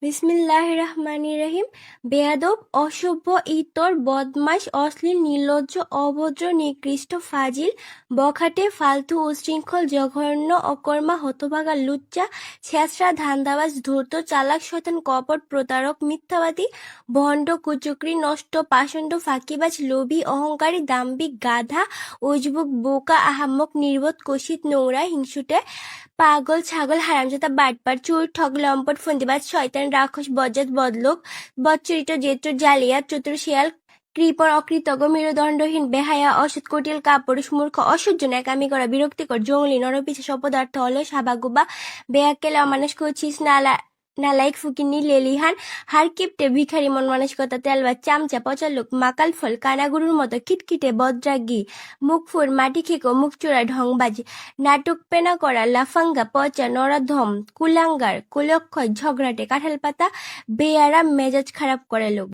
বিসমিল্লাহির রহমানির রহিম। বেয়াদব, অসভ্য, ইতর, বদমাশ, অশ্লীল, নির্লজ্জ, অভদ্র, নিকৃষ্ট, ফাজিল, বখাটে, ফালতু, উচ্ছৃঙ্খল, জঘন্য, অকর্মা, হতভাগা, লুচ্চা, ছেঁচড়া, ধান্দাবাজ, ধূর্ত, চালাক, শয়তান, কপট, প্রতারক, মিথ্যাবাদী, ভণ্ড, কুচক্রী, নষ্ট, পাষণ্ড, ফাঁকিবাজ, লোভী, অহংকারী, দাম্ভিক, গাধা, উজবুক, বোকা, আহাম্মক, নির্বোধ, কুৎসিত, নোংরা, হিংসুটে, পাগল, ছাগল, হারামজাদা, বাটপার, চোর, ঠক, লম্পট, ফন্দিবাজ, শয়তান, রাক্ষস, বজ্জাত, বদলোক, বদচরিত্র, জেত্র, জালিয়াত, চতুর, শেয়াল, কৃপণ, অকৃতজ্ঞ, মেরুদণ্ডহীন, বেহায়া, অসৎ, কটিল, কাপুরুষ, মূর্খ, অসহ্য, ন্যাকামি করা, বিরক্তিকর, জঙ্গলি, নরপিশাচ, অপদার্থ, অলস, হাবাগোবা, বেয়াক্কেল, অমানুষ, কুৎসিত, নালায়েক, ফকিন্নি, লেলিহান, হাড়কিপ্টে, ভিখারি মন মানসিকতা, তেলবাজ, চামচা, পচা লোক, মাকাল ফল, কানাগরুর মতো, খিটখিটে, বদরাগী, মুখফুর, মাটি খেকো, মুখচোরা, ঢংবাজ, নাটক পেনা করা, লাফাঙ্গা, পচা, নরাধম, কুলাঙ্গার, কুলক্ষয়, ঝগড়াটে, কাঁঠাল পাতা, বেয়ারা, মেজাজ খারাপ করে লোক।